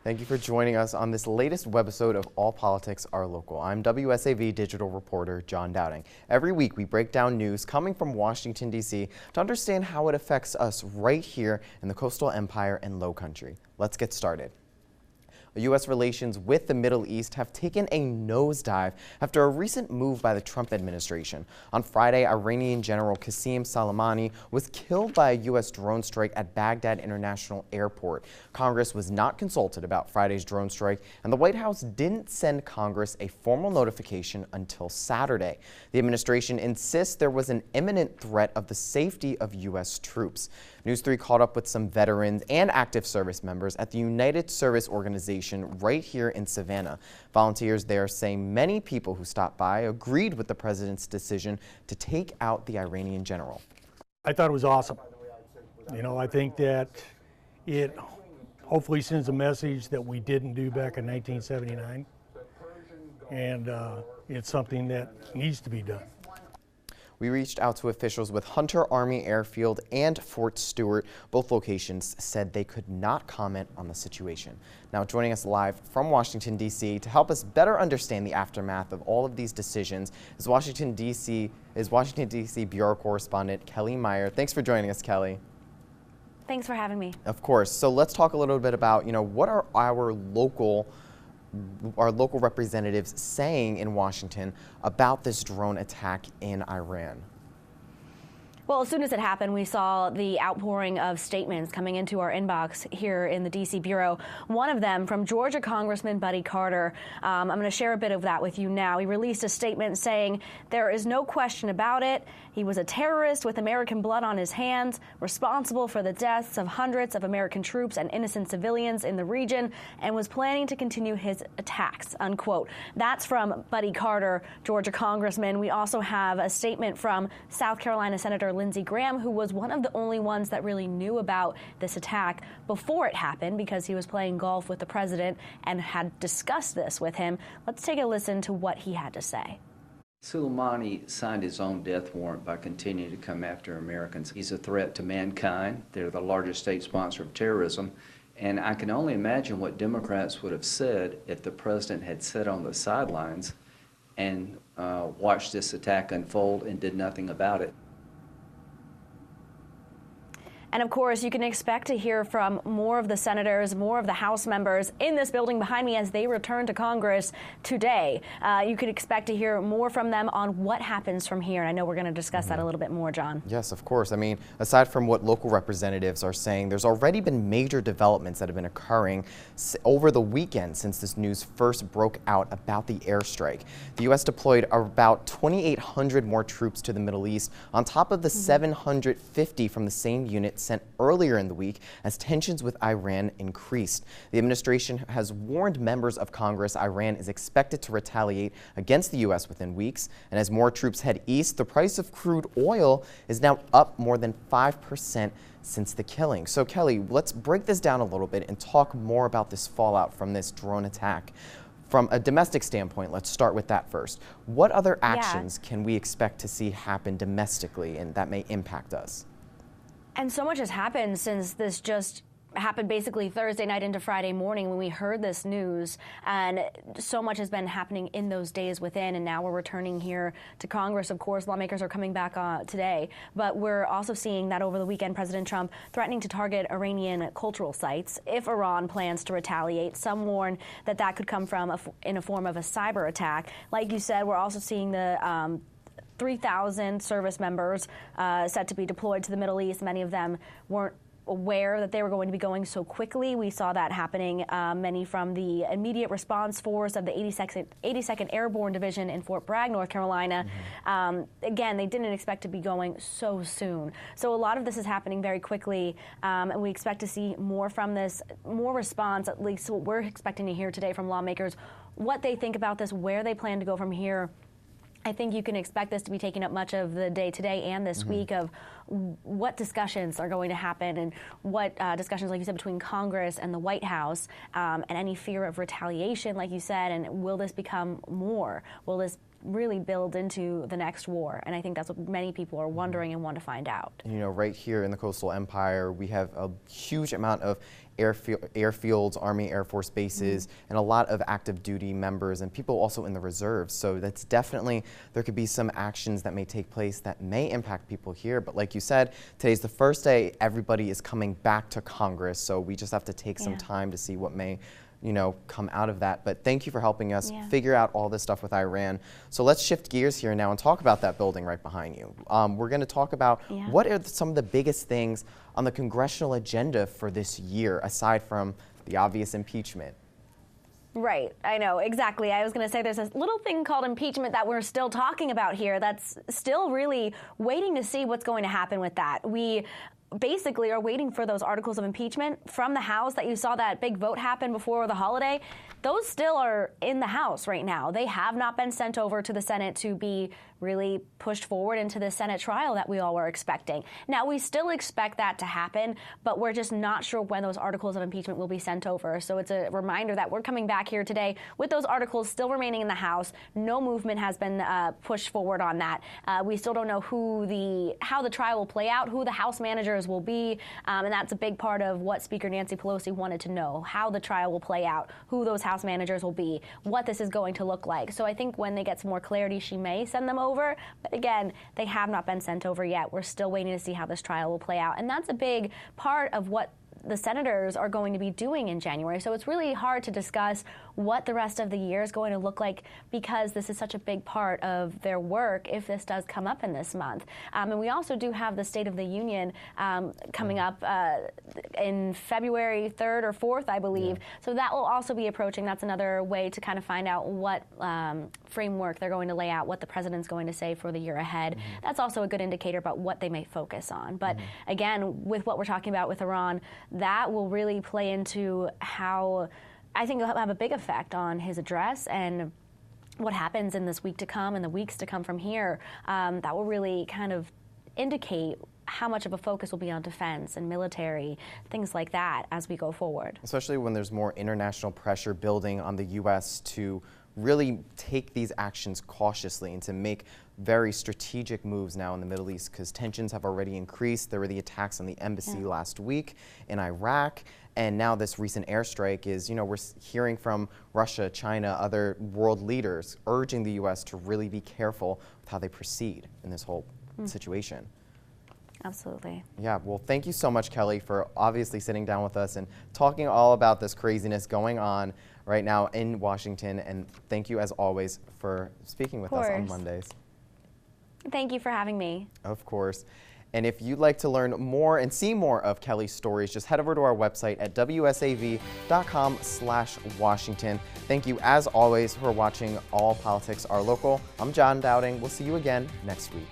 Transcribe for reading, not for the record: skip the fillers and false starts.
Thank you for joining us on this latest webisode of All Politics Are Local. I'm WSAV digital reporter John Dowding. Every week we break down news coming from Washington, D.C. to understand how it affects us right here in the Coastal Empire and Low Country. Let's get started. U.S. relations with the Middle East have taken a nosedive after a recent move by the Trump administration. On Friday, Iranian General Qasem Soleimani was killed by a U.S. drone strike at Baghdad International Airport. Congress was not consulted about Friday's drone strike, and the White House didn't send Congress a formal notification until Saturday. The administration insists there was an imminent threat of the safety of U.S. troops. News 3 caught up with some veterans and active service members at the United Service Organization right here in Savannah. Volunteers there say many people who stopped by agreed with the president's decision to take out the Iranian general. I thought it was awesome. You know, I think that it hopefully sends a message that we didn't do back in 1979, and it's something that needs to be done. We reached out to officials with Hunter Army Airfield and Fort Stewart. Both locations said they could not comment on the situation. Now joining us live from Washington, D.C. to help us better understand the aftermath of all of these decisions is Washington, D.C. Bureau Correspondent Kellie Meyer. Thanks for joining us, Kellie. Thanks for having me. Of course. So let's talk a little bit about, what are our local representatives saying in Washington about this drone attack in Iran? Well, as soon as it happened, we saw the outpouring of statements coming into our inbox here in the D.C. Bureau. One of them from Georgia Congressman Buddy Carter. I'm going to share a bit of that with you now. He released a statement saying, "There is no question about it. He was a terrorist with American blood on his hands, responsible for the deaths of hundreds of American troops and innocent civilians in the region, and was planning to continue his attacks," unquote. That's from Buddy Carter, Georgia Congressman. We also have a statement from South Carolina Senator Lindsey Graham, who was one of the only ones that really knew about this attack before it happened because he was playing golf with the president and had discussed this with him. Let's take a listen to what he had to say. Soleimani signed his own death warrant by continuing to come after Americans. He's a threat to mankind. They're the largest state sponsor of terrorism. And I can only imagine what Democrats would have said if the president had sat on the sidelines and watched this attack unfold and did nothing about it. And of course, you can expect to hear from more of the senators, more of the House members in this building behind me as they return to Congress today. You can expect to hear more from them on what happens from here. And I know we're going to discuss that a little bit more, John. Yes, of course. I mean, aside from what local representatives are saying, there's already been major developments that have been occurring over the weekend since this news first broke out about the airstrike. The U.S. deployed about 2,800 more troops to the Middle East on top of the 750 from the same unit sent earlier in the week as tensions with Iran increased. The administration has warned members of Congress Iran is expected to retaliate against the U.S. within weeks. And as more troops head east, the price of crude oil is now up more than 5% since the killing. So Kellie, let's break this down a little bit and talk more about this fallout from this drone attack. From a domestic standpoint, let's start with that first. What other actions can we expect to see happen domestically and that may impact us? And so much has happened since this just happened basically Thursday night into Friday morning when we heard this news, and so much has been happening in those days within, and now we're returning here to Congress. Of course, lawmakers are coming back today, but we're also seeing that over the weekend, President Trump threatening to target Iranian cultural sites if Iran plans to retaliate. Some warn that that could come from in a form of a cyber attack. Like you said, we're also seeing the 3,000 service members set to be deployed to the Middle East. Many of them weren't aware that they were going to be going so quickly. We saw that happening, many from the immediate response force of the 82nd Airborne Division in Fort Bragg, North Carolina. Again, they didn't expect to be going so soon. So a lot of this is happening very quickly, and we expect to see more from this, more response, at least what we're expecting to hear today from lawmakers, what they think about this, where they plan to go from here. I think you can expect this to be taking up much of the day today and this week of what discussions are going to happen and what discussions, like you said, between Congress and the White House, and any fear of retaliation, like you said, and will this become more? Will this really build into the next war. And I think that's what many people are wondering and want to find out. You know, right here in the Coastal Empire, we have a huge amount of airfields, Army, Air Force bases, and a lot of active duty members and people also in the reserves. So that's definitely, there could be some actions that may take place that may impact people here. But like you said, today's the first day everybody is coming back to Congress. So we just have to take some time to see what may, you know, come out of that. But thank you for helping us figure out all this stuff with Iran. So let's shift gears here now and talk about that building right behind you. We're going to talk about what are some of the biggest things on the congressional agenda for this year, aside from the obvious impeachment. Right, I know, exactly. I was going to say there's this little thing called impeachment that we're still talking about here that's still really waiting to see what's going to happen with that. We basically are waiting for those articles of impeachment from the House that you saw that big vote happen before the holiday. Those still are in the House right now. They have not been sent over to the Senate to be really pushed forward into the Senate trial that we all were expecting. Now, we still expect that to happen, but we're just not sure when those articles of impeachment will be sent over. So it's a reminder that we're coming back here today with those articles still remaining in the House. No movement has been pushed forward on that. We still don't know how the trial will play out, who the House managers will be, and that's a big part of what Speaker Nancy Pelosi wanted to know, how the trial will play out, who those House managers will be, what this is going to look like. So I think when they get some more clarity, she may send them over. But again, they have not been sent over yet. We're still waiting to see how this trial will play out. And that's a big part of what the senators are going to be doing in January. So it's really hard to discuss what the rest of the year is going to look like because this is such a big part of their work if this does come up in this month. And we also do have the State of the Union coming up in February 3rd or 4th, I believe. So that will also be approaching. That's another way to kind of find out what framework they're going to lay out, what the president's going to say for the year ahead. That's also a good indicator about what they may focus on. But again, with what we're talking about with Iran, that will really play into how I think it'll have a big effect on his address and what happens in this week to come and the weeks to come from here. That will really kind of indicate how much of a focus will be on defense and military, things like that as we go forward. Especially when there's more international pressure building on the U.S. to really take these actions cautiously and to make very strategic moves now in the Middle East because tensions have already increased. There were the attacks on the embassy last week in Iraq, and now this recent airstrike is, you know, we're hearing from Russia, China, other world leaders urging the U.S. to really be careful with how they proceed in this whole situation. Absolutely. Yeah, well, thank you so much, Kellie, for obviously sitting down with us and talking all about this craziness going on right now in Washington. And thank you, as always, for speaking with us on Mondays. Thank you for having me. Of course. And if you'd like to learn more and see more of Kellie's stories, just head over to our website at wsav.com/Washington. Thank you, as always, for watching All Politics Are Local. I'm John Dowding. We'll see you again next week.